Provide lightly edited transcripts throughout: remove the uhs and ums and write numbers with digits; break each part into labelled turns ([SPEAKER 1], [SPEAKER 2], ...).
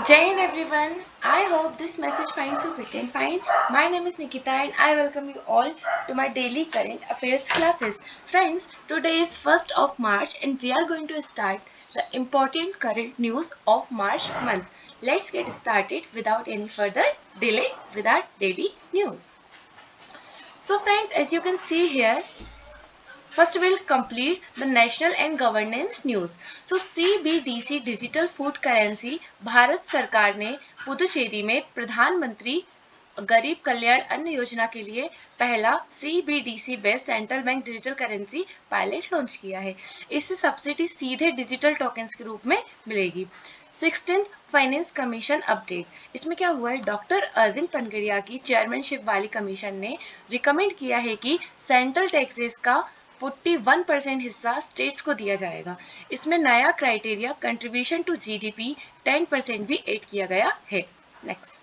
[SPEAKER 1] Jai Hind everyone. I hope this message finds you fit and fine. My name is Nikita and I welcome you all to my daily current affairs classes. Friends, today is 1st of March and we are going to start the important current news of March month. Let's get started without any further delay with our daily news. So friends, as you can see here, first, we'll complete the national and governance news. So CBDC digital food currency Bharat सरकार ने पुदुचेरी में प्रधानमंत्री गरीब कल्याण अन्न योजना के लिए पहला CBDC based central bank digital currency pilot launch किया है। इससे सब्सिडी सीधे डिजिटल टोकन्स के रूप में मिलेगी। 16th finance commission update. इसमें क्या हुआ है, डॉक्टर अरविंद पनगड़िया की चेयरमैनशिप वाली कमीशन ने रिकमेंड किया है कि सेंट्रल टैक्सेस का 41% हिस्सा स्टेट्स को दिया जाएगा। इसमें नया क्राइटेरिया कंट्रीब्यूशन टू जीडीपी 10% भी ऐड किया गया है। Next,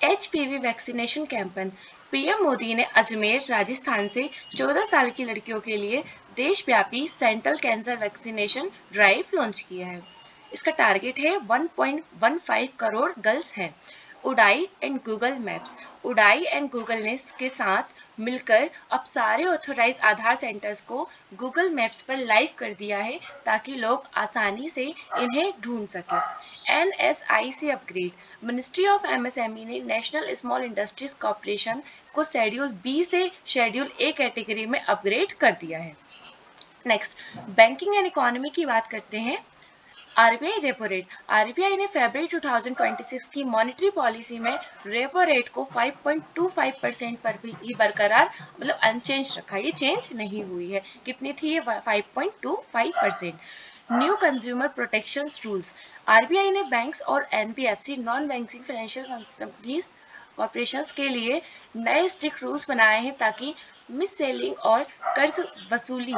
[SPEAKER 1] HPV vaccination campaign. PM Modi ने अजमेर राजस्थान से 14 साल की लड़कियों के लिए देशव्यापी central cancer vaccination drive launch किया है। इसका टारगेट है 1.15 करोड़ गर्ल्स हैं। UIDAI and Google Maps. UIDAI and Google ने इसके साथ मिलकर अब सारे ऑथोराइज आधार सेंटर्स को गूगल मैप्स पर लाइव कर दिया है ताकि लोग आसानी से इन्हें ढूंढ सकें। NSIC upgrade. Ministry of MSME ने नेशनल स्मॉल इंडस्ट्रीज कॉर्पोरेशन को शेड्यूल बी से शेड्यूल ए कैटेगरी में अपग्रेड कर दिया है। नेक्स्ट, बैंकिंग एंड इकोनॉमी की बात करते हैं। RBI repo rate. आरबीआई ने फरवरी 2026 की मॉनेटरी पॉलिसी में रेपो रेट को 5.25% पर भी बरकरार मतलब अनचेंज रखा। ये चेंज नहीं हुई है। कितनी थी ये? 5.25%। New consumer protection rules. RBI ने बैंक्स और NBFC non banking financial companies corporations के लिए नए स्ट्रिक्ट रूल्स बनाए हैं ताकि मिस सेलिंग और कर्ज वसूली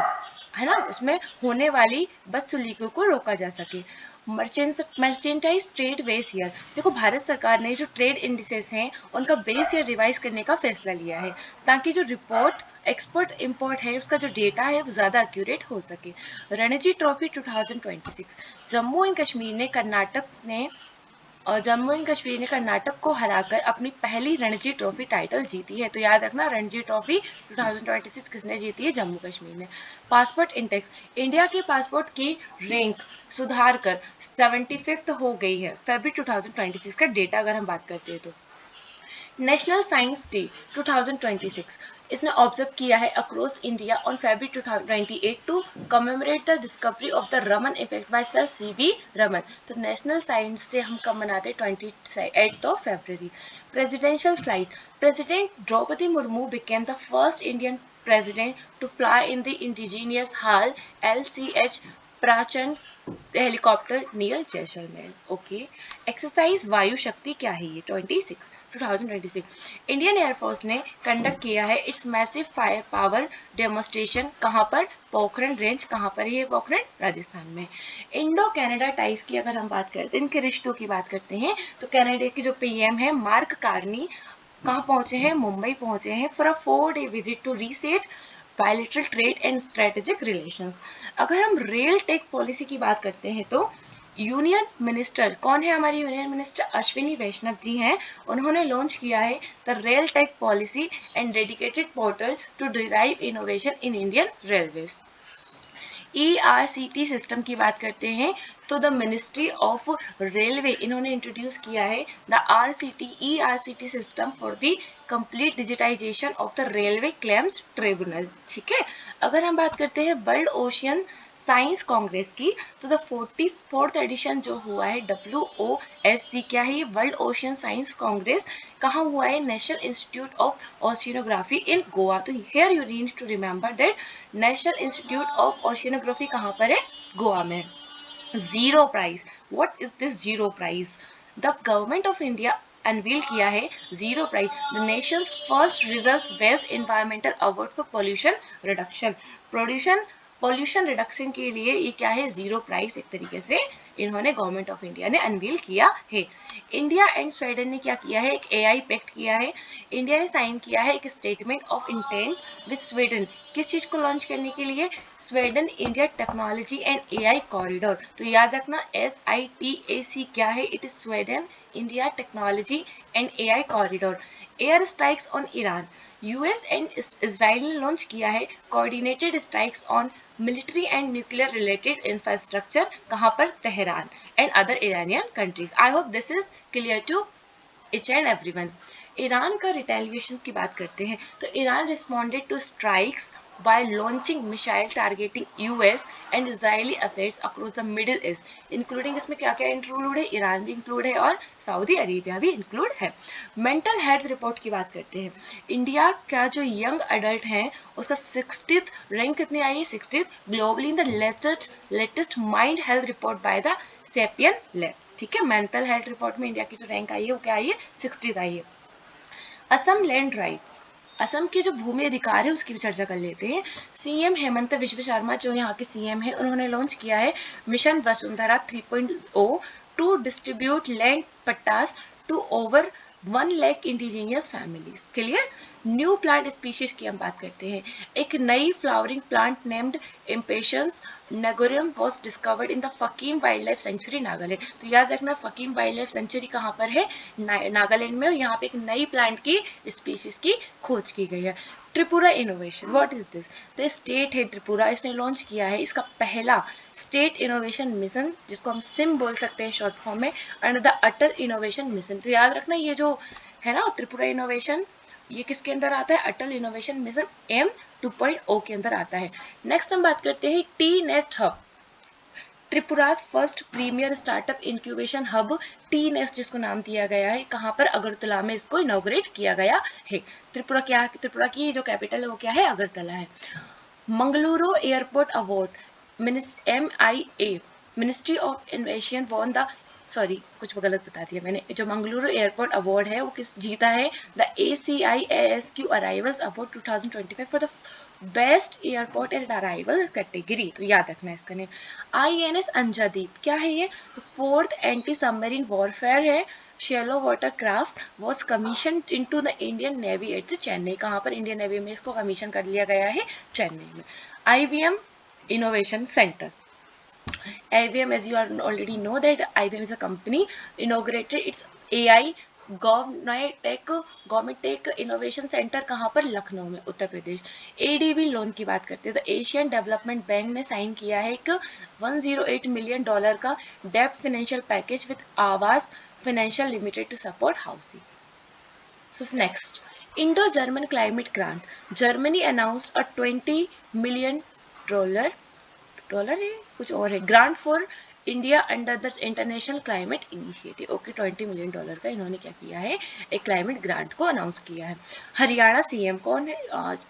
[SPEAKER 1] है ना, उसमें होने वाली बदसलूकी को रोका जा सके। Merchandise trade base year. देखो, भारत सरकार ने जो ट्रेड इंडिसेस हैं उनका बेस ईयर रिवाइज करने का फैसला लिया है ताकि जो रिपोर्ट एक्सपोर्ट इंपोर्ट है उसका जो डेटा है वो ज़्यादा एक्यूरेट हो सके। रणजी ट्रॉफी 2026। जम्मू एंड कश्मीर ने कर्नाटक को हराकर अपनी पहली रणजी ट्रॉफी टाइटल जीती है। तो याद रखना, रणजी ट्रॉफी 2026 किसने जीती है? जम्मू कश्मीर ने। Passport index. इंडिया के पासपोर्ट की रैंक सुधार कर 75th हो गई है फरवरी 2026 का डेटा अगर हम बात करते हैं तो। नेशनल साइंस डे 2026 इसने ऑब्जर्व किया है across India on February 2028 to commemorate the discovery of the Raman effect by sir CV Raman. तो नेशनल साइंस डे हम कब मनाते हैं? 28 of February. Presidential flight. President Droupadi Murmu became the first Indian president to fly in the indigenous HAL LCH Prachand helicopter near Jaisalmer. Okay. Exercise Vayu Shakti क्या है ये? 2026 Indian air force ने conduct किया है it's massive fire power demonstration. कहाँ पर? पोखरण रेंज। कहाँ पर है ये पोखरण? राजस्थान में। इंडो कनाडा टाइज की अगर हम बात करते हैं, इनके रिश्तों की बात करते हैं, तो कनाडा के जो पीएम है मार्क कार्नी कहाँ पहुंचे हैं? मुंबई पहुंचे हैं for a 4-day visit to reset bilateral trade and strategic relations. अगर हम रेल टेक पॉलिसी की बात करते हैं तो यूनियन मिनिस्टर कौन है? हमारी यूनियन मिनिस्टर अश्विनी वैष्णव जी हैं। उन्होंने लॉन्च किया है the rail tech policy and dedicated portal to derive innovation in Indian railways. ERCT system की बात करते हैं तो द मिनिस्ट्री ऑफ रेलवे इन्होंने इंट्रोड्यूस किया है the ERCT system for the complete digitisation of the railway claims tribunal. ठीक है। अगर हम बात करते हैं वर्ल्ड ओशियन साइंस कांग्रेस की, तो द 44th एडिशन जो हुआ है WOSC, क्या है ये? World Ocean Science Congress. कहाँ हुआ है? National Institute of Oceanography in Goa. तो here you need to remember that National Institute of Oceanography कहाँ पर है? गोवा में। Zero Prize. What is this Zero Prize? The government of India unveil किया है Zero Prize, the nation's first result based environmental award for pollution reduction. Pollution reduction के लिए ये क्या है? जीरो प्राइस एक तरीके से इन्होंने गवर्नमेंट ऑफ इंडिया ने अनवील किया है। इंडिया एंड स्वीडन ने क्या किया है, एक एआई पैक्ट किया है। इंडिया ने साइन किया है एक statement of intent with Sweden, किस चीज को लॉन्च करने के लिए, Sweden India technology and AI corridor. तो याद रखना SITAC क्या है, it is Sweden India technology and AI corridor. Air strikes on Iran, US and Israel ने लॉन्च किया है coordinated strikes on military and nuclear related infrastructure, कहां पर, Tehran and other Iranian countries. I hope this is clear to each and everyone। Iran का retaliation की बात करते हैं तो Iran responded to strikes while launching missile targeting US and Israeli assets across the Middle East, including इसमें क्या क्या include है, ईरान भी इंक्लूड है और सऊदी अरेबिया भी इंक्लूड है। मेंटल हेल्थ रिपोर्ट की बात करते हैं, इंडिया का जो यंग अडल्ट है उसका 60th रैंक कितनी आई है, 60th globally in the latest mind health report by the sapien labs. ठीक है, मेंटल हेल्थ रिपोर्ट में इंडिया की जो रैंक आई है वो क्या आई है, 60th आई है। असम लैंड राइट्स, असम के जो भूमि अधिकार है उसकी भी चर्चा कर लेते हैं। सीएम हेमंत विश्व शर्मा जो यहाँ के सीएम है उन्होंने लॉन्च किया है mission Vasundhara 3.0 to distribute land pattas to over 1 lakh indigenous families. Clear. New plant species की हम बात करते हैं, एक नई flowering plant named impatiens nagorum was discovered in the Fakim wildlife sanctuary Nagaland. तो याद रखना फकीम वाइल्ड लाइफ सेंचुरी कहाँ पर है, नागालैंड में। यहाँ पे एक नई प्लांट की स्पीशीज की खोज की गई है। Tripura innovation, what is this, तो स्टेट है त्रिपुरा, इसने लॉन्च किया है इसका पहला स्टेट इनोवेशन मिशन, जिसको हम सिम बोल सकते हैं शॉर्ट फॉर्म में, under the Atal innovation mission. तो याद रखना ये जो है ना त्रिपुरा इनोवेशन, ये किसके अंदर आता है, अटल इनोवेशन मिशन M 2.0 के अंदर आता है। नेक्स्ट हम बात करते हैं T nest hub, Tripura's first premier startup incubation hub T nest जिसको नाम दिया गया है, कहाँ पर, अगरतला में इसको इनॉग्रेट किया गया है। त्रिपुरा क्या, त्रिपुरा की जो कैपिटल है वो क्या है, अगरतला है। Mangaluru airport award MIA ministry of इन्वेशन won the, sorry कुछ गलत बता दिया मैंने, जो मंगलुरु एयरपोर्ट अवार्ड है वो किस जीता है, the ACIASQ arrivals award 2025 for the best airport and arrival category. तो याद रखना है इसका नेम। INS अंजादीप क्या है ये, फोर्थ एंटी सबमरीन वॉरफेयर है shallow water craft was commission into the Indian navy at the Chennai, कहाँ पर, इंडियन नेवी में इसको कमीशन कर लिया गया है, चेन्नई में। IBM Innovation Center, IBM, as you already know that IBM is a company, inaugurated its AI government tech innovation centre कहाँ पर, लखनऊ में, उत्तर प्रदेश। ADB लोन की बात करते हैं तो एशियन डेवलपमेंट बैंक ने साइन किया है एक $108 मिलियन का डेप्ट financial package with Aavas financial limited to support housing. So next, Indo German climate grant, Germany announced a $20 million dollar है कुछ और है, grant for India under the international climate initiative. Okay, $20 million का इन्होंने क्या किया है, एक क्लाइमेट ग्रांट को अनाउंस किया है। हरियाणा CM कौन है,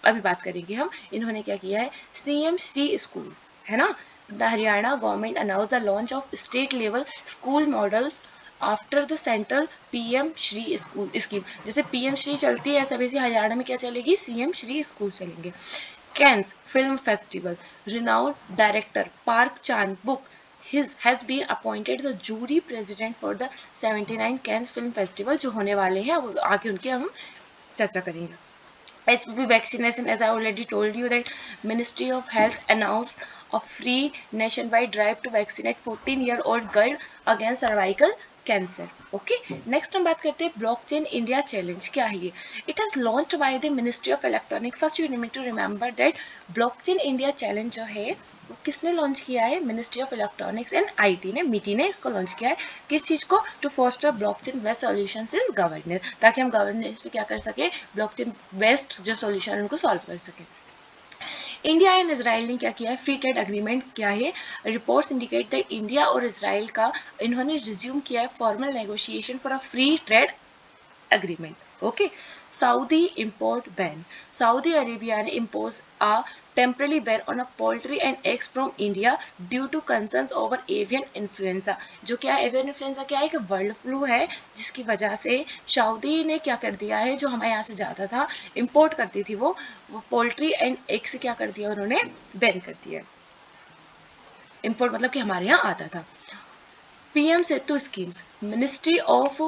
[SPEAKER 1] अभी बात करेंगे हम, इन्होंने क्या किया है, CM श्री स्कूल्स है ना, the Haryana government announce the launch of state level school models after the central PM Shri school scheme. जैसे PM श्री चलती है ऐसा वैसे हरियाणा में क्या चलेगी, CM श्री स्कूल चलेंगे। Cannes Film Festival, renowned director Park Chan-wook has been appointed the jury president for the 79 Cannes Film Festival जो होने वाले हैं, वो आगे उनके हम चर्चा करेंगे। HPV vaccination, as I already told you that Ministry of Health announced a free nationwide drive to vaccinate 14-year-old girl against cervical cancer. Okay, next हम बात करते हैं ब्लॉकचेन इंडिया चैलेंज क्या है ये, it has launched by the ministry of electronics. First you need to remember that blockchain India challenge जो है वो किसने लॉन्च किया है, ministry of electronics and IT ने, MITI ने इसको लॉन्च किया है। किस चीज़ को, to foster blockchain based solutions in governance, ताकि हम गवर्नेंस में क्या कर सके, ब्लॉकचेन बेस्ड जो सॉल्यूशन उनको सॉल्व कर सके। इंडिया एंड इसराइल ने क्या किया है, फ्री ट्रेड एग्रीमेंट किया है। रिपोर्ट्स इंडिकेट दैट इंडिया और इसराइल का इन्होंने रिज्यूम किया है formal negotiation for a free trade agreement. Okay, Saudi import ban. Saudi Arabia ने impose a temporary ban on a poultry and eggs from India due to concerns over avian influenza. जो क्या है avian influenza क्या है कि bird flu है, जिसकी वजह से सऊदी ने क्या कर दिया है, जो हमारे यहाँ से ज़्यादा था इम्पोर्ट करती थी वो पोल्ट्री एंड एग से क्या कर दिया उन्होंने, बैन कर दिया। इम्पोर्ट मतलब कि हमारे यहाँ आता था। PM Setu schemes, ministry of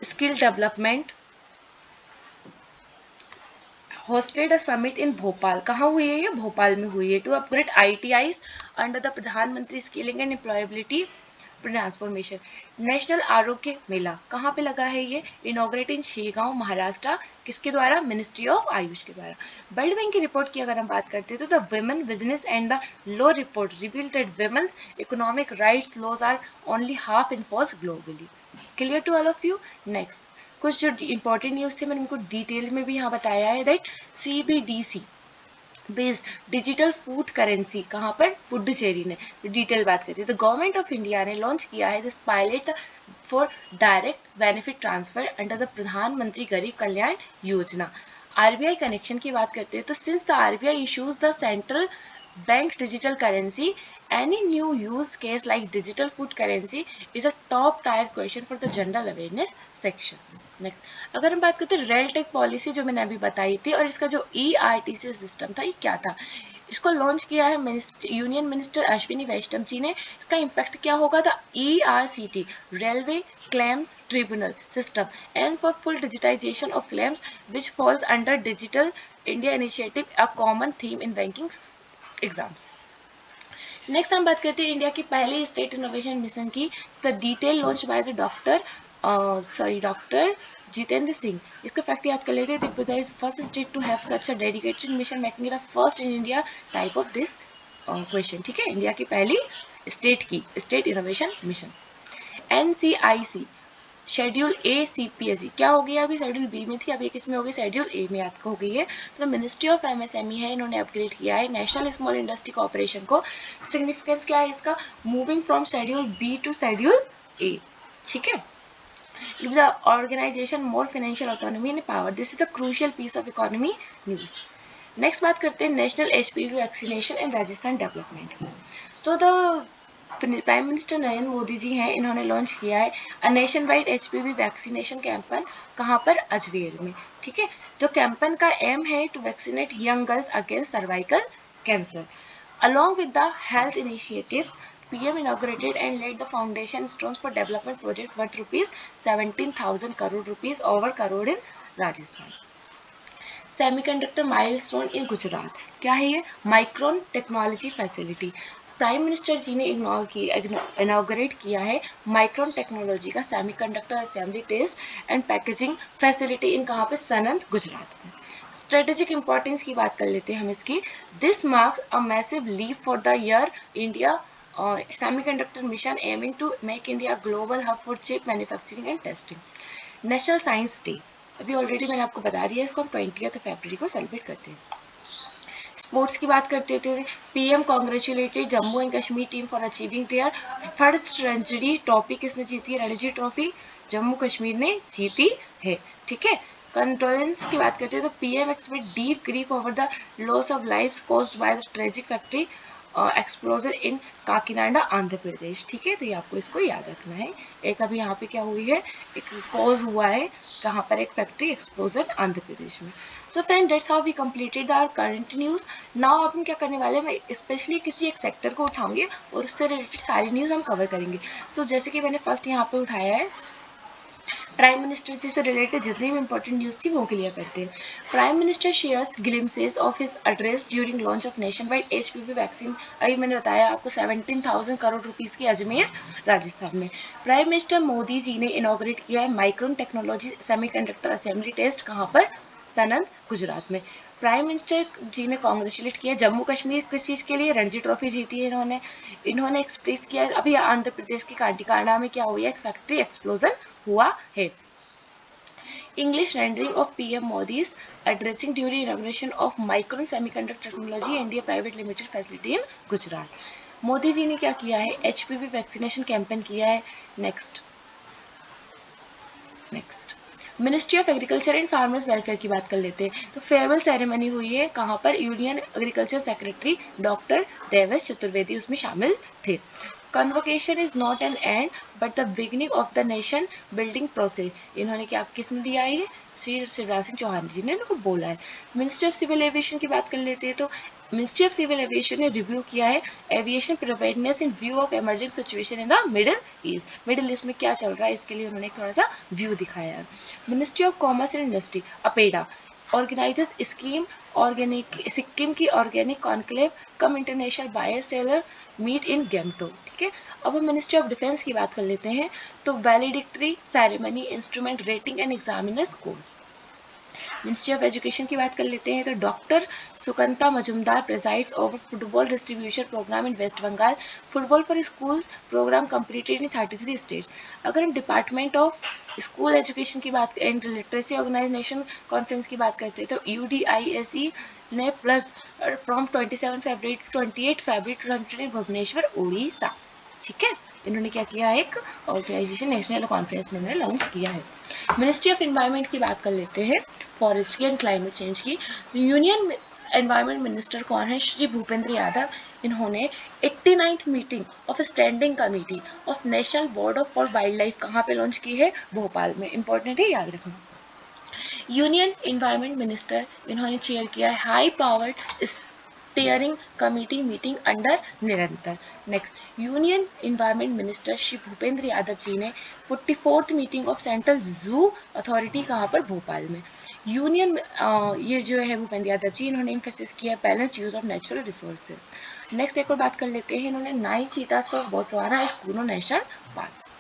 [SPEAKER 1] skill development hosted a summit in Bhopal. कहाँ हुई है ये? भोपाल में हुई है. To upgrade ITIs under the प्रधानमंत्री skilling and employability transformation. National आरोग्य मेला कहाँ पे लगा है ये? इनॉग्रेट इन शेगांव महाराष्ट्र. किसके द्वारा? मिनिस्ट्री ऑफ आयुष के द्वारा. वर्ल्ड बैंक की रिपोर्ट की अगर हम बात करते हैं तो the women business and the law report reveal that women's economic rights laws are only half enforce globally. Clear to all of you? Next कुछ जो इंपॉर्टेंट न्यूज थे मैंने उनको डिटेल में भी यहाँ बताया है. That CBDC based digital food currency कहाँ पर? पुडुचेरी ने. डिटेल बात करते हैं तो गवर्नमेंट ऑफ इंडिया ने लॉन्च किया है this pilot for direct benefit transfer under the प्रधानमंत्री गरीब कल्याण योजना. RBI कनेक्शन की बात करते हैं तो since the RBI issues the central bank digital currency, any new use case like digital food currency is a top tier question for the general awareness section. Next, अगर हम बात करते हैं रेल टेक पॉलिसी जो मैंने अभी बताई थी और इसका जो ERTC सिस्टम था ये क्या था? इसको लॉन्च किया है यूनियन मिनिस्टर अश्विनी वैष्णव जी ने. इसका इम्पैक्ट क्या होगा? था ERCT railway claims tribunal system and for full digitisation of claims which falls under Digital India initiative, a common theme in banking exams. Next हम बात करते हैं इंडिया की पहली स्टेट इनोवेशन मिशन की. The detail launch by the doctor Jitendra Singh. इसका fact याद कर लेते हैं. Tripura is first state to have such a dedicated mission making it a first in India type of this question. ठीक है, इंडिया की पहली state innovation mission. NCIC schedule A CPSE क्या हो गया? अभी शेड्यूल B में थी, अभी किस में हो गई? शेड्यूल A में आपको हो गई है. तो मिनिस्ट्री ऑफ MSME है, इन्होंने अपग्रेड किया है नेशनल स्मॉल इंडस्ट्री कॉर्पोरेशन को. सिग्निफिकेंस क्या है इसका? Moving from schedule B to schedule A. ठीक है, gives the organization more financial autonomy and power. This is a crucial piece of economy news. Next बात करते हैं national HPV vaccination and Rajasthan development. तो the prime minister Narendra Modi ji हैं, इन्होंने launch किया है a nationwide HPV vaccination campaign. कहाँ पर? अजमेर में. ठीक है, जो कैंपेन का एम है to vaccinate young girls against cervical cancer. Along with the health initiatives, PM inaugurated and laid the foundation stones for development project worth rupees 17,000 crore rupees over crore in Rajasthan. Semiconductor milestone in Gujarat. क्या है ये? Micron technology facility. Prime minister ji ने inaugurate किया है Micron technology का semiconductor assembly test and packaging facility in कहाँ पे? सनंद, गुजरात में. स्ट्रेटेजिक इंपॉर्टेंस की बात कर लेते हैं हम इसकी. This marks a massive leap for the year India semiconductor mission aiming to make India global hub for chip manufacturing and testing. National science day अभी ऑलरेडी मैंने आपको बता दिया, इसको हम 20 फरवरी को सेलिब्रेट करते हैं. स्पोर्ट्स की बात करते थे. PM congratulated Jammu and Kashmir team for achieving their first Ranji trophy. किसने जीती है रणजी ट्रॉफी? जम्मू कश्मीर ने जीती है. ठीक है, कंडोलेंस की बात करते हैं तो PM express deep grief over the loss of lives caused by the tragic factory explosion in Kakinada, Andhra Pradesh. ठीक है, तो ये आपको इसको याद रखना है. एक अभी यहाँ पे क्या हुई है? एक कॉज हुआ है कहाँ पर? एक फैक्ट्री एक्सप्लोजन आंध्र प्रदेश में. So friend, that's how we completed our current news. Now अपन क्या करने वाले हैं, मैं स्पेशली किसी एक सेक्टर को उठाऊंगी और उससे रिलेटेड सारी न्यूज हम कवर करेंगे. सो जैसे कि मैंने फर्स्ट यहाँ पे उठाया है प्राइम मिनिस्टर जी से रिलेटेड जितनी भी इंपॉर्टेंट न्यूज़ थी वो क्लियर करते हैं. Prime minister shares glimpses of his address during launch of nation wide HPV vaccine. अभी मैंने बताया आपको 17,000 करोड़ रुपीज़ की अजमेर, राजस्थान में. प्राइम मिनिस्टर मोदी जी ने इनॉग्रेट किया है Micron technology semiconductor assembly test. कहाँ पर? सनंद, गुजरात में. प्राइम मिनिस्टर जी ने कॉन्ग्रेचुलेट किया जम्मू कश्मीर किस चीज़ के लिए? रणजी ट्रॉफी जीती है इन्होंने एक्सप्रेस किया अभी आंध्र प्रदेश की कांटीकांडा में क्या हुआ है? एक फैक्ट्री एक्सप्लोजन हुआ है. English rendering of PM Modi's addressing during inauguration of Micron Semiconductor Technology India Private Limited facility in Gujarat. Modi ji ने क्या किया है? HPV वैक्सीनेशन कैंपेन किया है. Next ministry of agriculture and farmers welfare की बात कर लेते हैं. तो फेयरवेल सेरेमनी हुई है कहाँ पर? Union agriculture secretary doctor Devesh Chaturvedi उसमें शामिल थे. Convocation is not an and but the beginning of the nation building process. इन्होंने क्या किसने दिया है? श्री शिवराज सिंह चौहान जी ने इनको बोला है. मिनिस्ट्री ऑफ सिविल एविएशन की बात कर लेते हैं तो मिनिस्ट्री ऑफ सिविल एविएशन ने रिव्यू किया है aviation preparedness in view of emerging situation in the middle east में क्या चल रहा है, इसके लिए उन्होंने थोड़ा सा व्यू दिखाया है। Ministry of commerce and industry APEDA organises scheme organic Sikkim की organic conclave cum international buyer seller meet in Gangtok. ठीक है, अब हम मिनिस्ट्री ऑफ डिफेंस की बात कर लेते हैं। तो valedictory ceremony instrument rating and examiners course. Ministry of education की बात कर लेते हैं। तो doctor Sukanta Majumdar presides over football distribution programme in West Bengal. Football for schools programme completed in 33 states. अगर हम डिपार्टमेंट ऑफ स्कूल एजुकेशन की बात एंड लिटरेसी ऑर्गेनाइजेशन कॉन्फ्रेंस की बात करते हैं तो UDISE ने प्लस फ्रॉम 27 फरवरी टू 28 फरवरी 2020 भुवनेश्वर उड़ीसा। ठीक है, इन्होंने क्या किया, एक ऑर्गेनाइजेशन नेशनल कॉन्फ्रेंस में लॉन्च किया है। मिनिस्ट्री ऑफ एनवायरनमेंट की बात कर लेते हैं, फॉरेस्ट की एंड क्लाइमेट चेंज की। यूनियन एनवायरनमेंट मिनिस्टर कौन है, श्री भूपेंद्र यादव। इन्होंने 89th meeting of standing committee of national board of for wild life कहाँ पे लॉन्च की है, भोपाल में। इंपॉर्टेंट है, याद रखना। यूनियन एनवायरनमेंट मिनिस्टर इन्होंने चेयर किया है high powered steering committee meeting under निरंतर। Next, union environment minister Shri Bhupender Yadav ji ने 44th meeting of central zoo authority कहाँ पर, भोपाल में। यूनियन ये जो है भूपेंद्र यादव जी, इन्होंने एम्फेसिस किया balance use of natural resources. Next एक और बात कर लेते हैं, इन्होंने 9 cheetahs for Botswana and Kuno national park.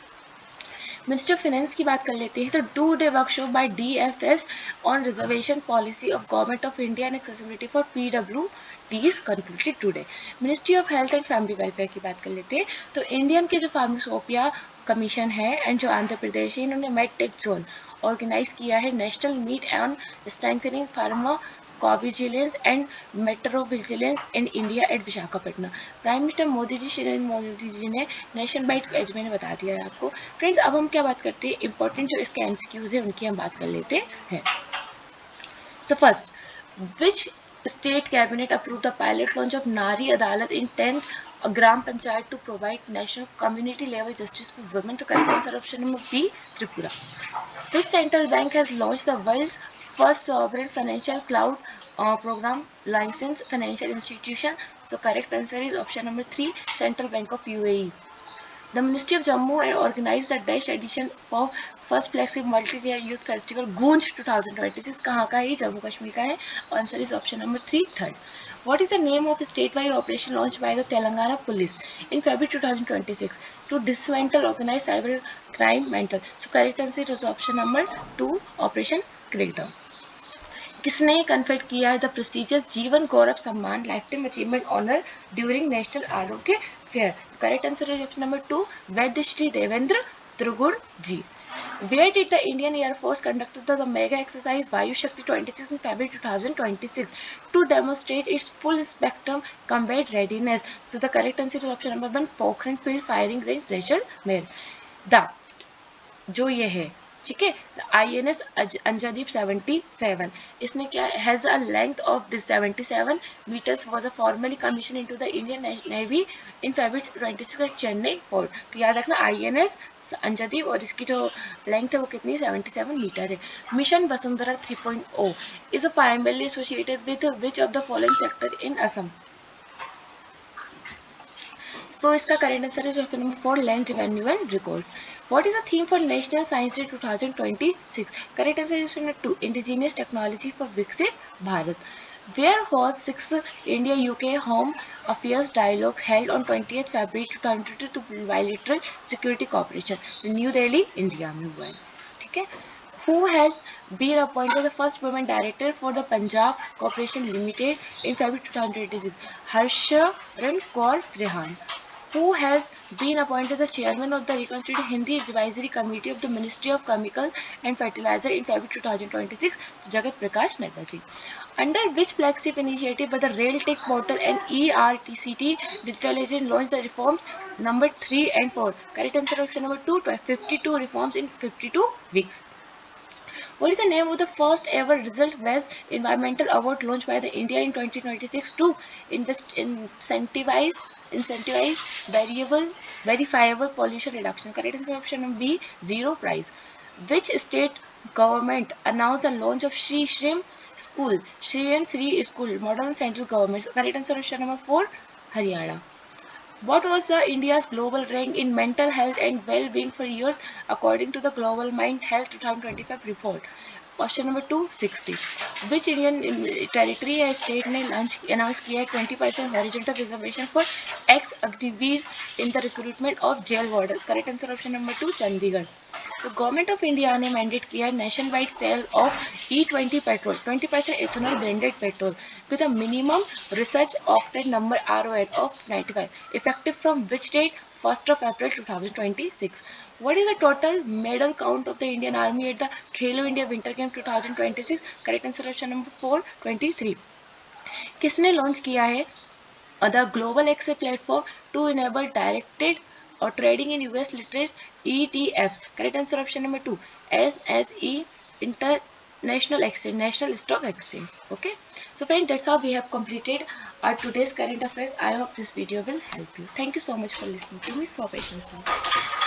[SPEAKER 1] Minister of finance की बात कर लेते हैं। तो 2-day workshop by DFS on reservation policy of government of India and accessibility for PWDs concluded today. Ministry of health and family welfare की बात कर लेते हैं। तो इंडियन के जो फार्माकोपिया कमीशन है एंड जो आंध्र प्रदेश है, इन्होंने मेडटेक जोन ऑर्गेनाइज किया है national meet on strengthening pharmacovigilance and materiovigilance in India at Visakhapatnam. Prime minister Modi ji, Shri Modi ji ने नेशन वाइड एज मैंने बता दिया है आपको। फ्रेंड्स, अब हम क्या बात करते हैं, इंपॉर्टेंट जो इसके MCQs है उनकी हम बात कर लेते हैं। So first, which state cabinet approve the pilot launch of Nari Adalat in 10 gram panchayat to provide national community level justice for women. तो correct answer option number B, Tripura. Which central bank has launched the world's first sovereign financial cloud program licensed financial institution? So correct answer is option number 3, Central Bank of UAE. The Ministry of Jammu organized the Dash edition of first flagship multi-year youth festival Goonj 2026. कहाँ का है, जम्मू कश्मीर का है। Answer is option number 3, third. What is the name of a statewide operation launched by the Telangana Police in February 2026 to dismantle organized cyber crime mental? So correct answer is option number 2, Operation Crackdown. किसने conferred किया है the prestigious Jeevan Gaurav Samman lifetime achievement honour during national Arogya fair? Correct answer है option number 2, Vaidya Shri Devendra त्रिगुण जी। Where did the Indian Air Force conduct the mega exercise Vayu Shakti 26 in February 2026 to demonstrate its full spectrum combat readiness? So the correct answer is option number 1, Pokhran Field Firing Range, Jaisalmer. The जो ये है, ठीक है, INS Anjadip 77, इसने क्या has a length of this 77 metres was a formally commission into the Indian navy in February 26 at Chennai port. तो याद रखना INS अंजदीप और इसकी जो लेंथ है वो कितनी, 77 मीटर है। Mission Vasundhara 3.0 is a primarily associated with which of the following sector in Assam? So इसका करेंट आंसर है option number 4, land revenue and records. What is the theme for National Science Day 2026? Correct answer is option 2, Indigenous Technology for Viksit Bharat. Where was 6th India-UK Home Affairs Dialogue held on 20th February 2022 to bilateral security cooperation? New Delhi, India में हुआ है, ठीक है। Who has been appointed the first woman director for the Punjab Corporation Limited in February 2026? Harsharan Kaur Rehan. Who has been appointed the chairman of the reconstituted Hindi Advisory Committee of the Ministry of Chemical and Fertilizer in February 2026? Jagat Prakash Nadda ji. Under which flagship initiative by the RailTech portal and ERTCT Digital Agent launched the reforms number 3 and 4? Correct answer option number 2, 52 reforms in 52 weeks. What is the name of the first ever result-based environmental award launched by the India in 2026 to incentivize verifiable pollution reduction? Correct answer option number B, zero prize. Which state government announced the launch of Shri Shrim School, Shri and Sri School, modern central government. Correct answer option number 4, Haryana. What was the India's global rank in mental health and well-being for years according to the Global Mind Health 2025 report? Question number 260. Which Indian territory या state ने announce किया है 20% horizontal reservation for ex-Agniveers in the recruitment of jail wardens? Correct answer option number 2, Chandigarh. तो government of India ने mandate किया है nationwide sale of E20 petrol 20% ethanol blended petrol with a minimum research octane number RON of 95 effective from which date? 1st of April 2026. What is the total medal count of the Indian Army at the Khelo India Winter Games 2026? Correct answer option number 4, 23. किसने launch किया है the global exchange platform to enable directed or trading in US literates ETFs? Correct answer option number 2, SSE, International Exchange, National Stock Exchange. Okay, so friends, that's how we have completed our today's current affairs. I hope this video will help you. Thank you so much for listening to me so patiently.